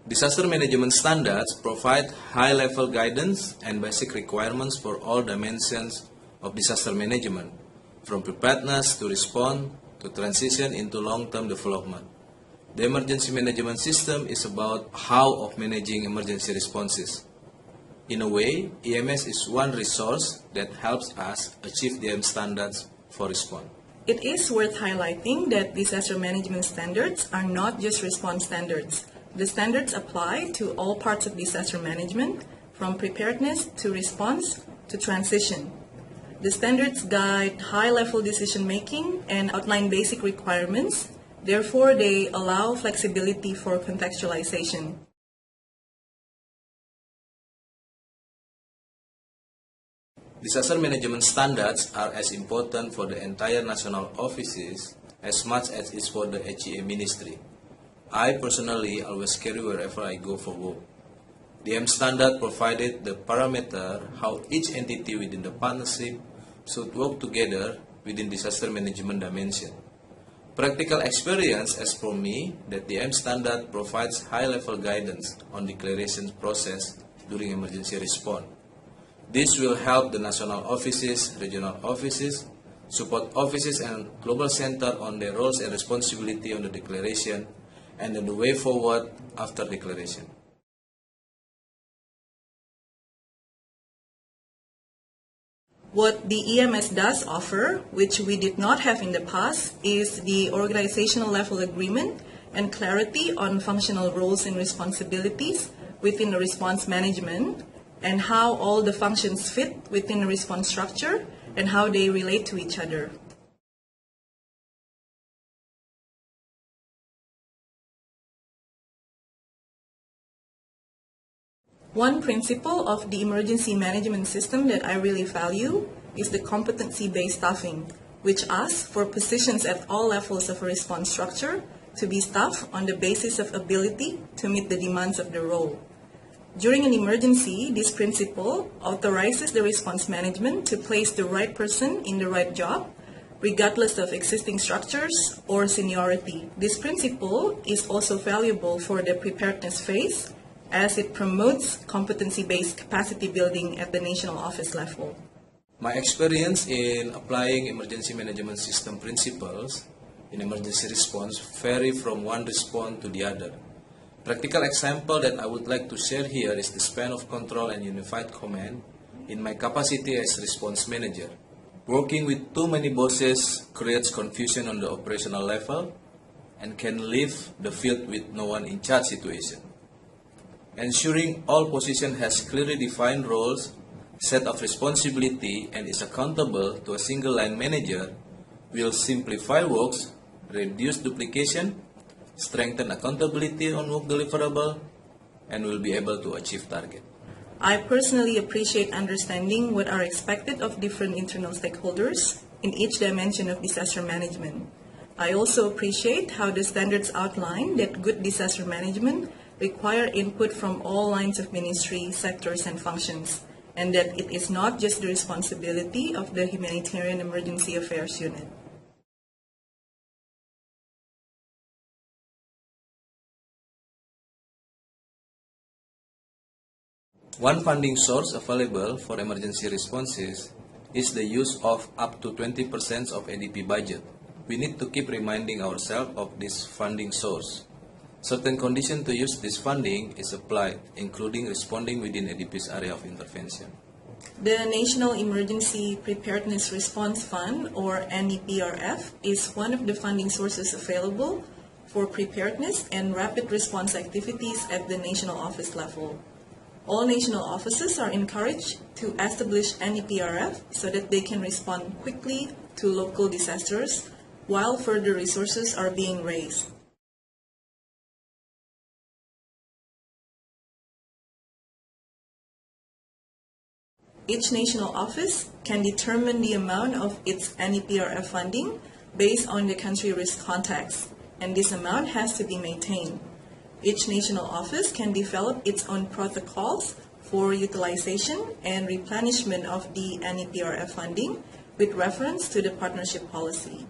Disaster management standards provide high-level guidance and basic requirements for all dimensions of disaster management, from preparedness to respond to transition into long-term development. The emergency management system is about how of managing emergency responses. In a way, EMS is one resource that helps us achieve the standards for response. It is worth highlighting that disaster management standards are not just response standards. The standards apply to all parts of disaster management, from preparedness to response to transition. The standards guide high-level decision-making and outline basic requirements. Therefore, they allow flexibility for contextualization. Disaster management standards are as important for the entire national offices as much as it's for the HEA ministry. I personally always carry wherever I go for work. The M standard provided the parameter how each entity within the partnership should work together within disaster management dimension. Practical experience has for me that the M standard provides high-level guidance on declaration process during emergency response. This will help the national offices, regional offices, support offices and global center on their roles and responsibility on the declaration and on the way forward after declaration. What the EMS does offer, which we did not have in the past, is the organizational level agreement and clarity on functional roles and responsibilities within the response management and how all the functions fit within the response structure and how they relate to each other. One principle of the emergency management system that I really value is the competency-based staffing, which asks for positions at all levels of a response structure to be staffed on the basis of ability to meet the demands of the role. During an emergency, this principle authorizes the response management to place the right person in the right job, regardless of existing structures or seniority. This principle is also valuable for the preparedness phase, as it promotes competency-based capacity building at the national office level. My experience in applying emergency management system principles in emergency response vary from one response to the other. Practical example that I would like to share here is the span of control and unified command in my capacity as response manager. Working with too many bosses creates confusion on the operational level and can leave the field with no one in charge situation. Ensuring all position has clearly defined roles, set of responsibility, and is accountable to a single line manager will simplify works, reduce duplication, strengthen accountability on work deliverable, and will be able to achieve target. I personally appreciate understanding what are expected of different internal stakeholders in each dimension of disaster management. I also appreciate how the standards outline that good disaster management require input from all lines of ministry, sectors, and functions, and that it is not just the responsibility of the Humanitarian Emergency Affairs Unit. One funding source available for emergency responses is the use of up to 20% of ADP budget. We need to keep reminding ourselves of this funding source. Certain conditions to use this funding is applied, including responding within ADP's area of intervention. The National Emergency Preparedness Response Fund, or NEPRF, is one of the funding sources available for preparedness and rapid response activities at the national office level. All national offices are encouraged to establish NEPRF so that they can respond quickly to local disasters while further resources are being raised. Each national office can determine the amount of its NEPRF funding based on the country risk context, and this amount has to be maintained. Each national office can develop its own protocols for utilization and replenishment of the NEPRF funding with reference to the partnership policy.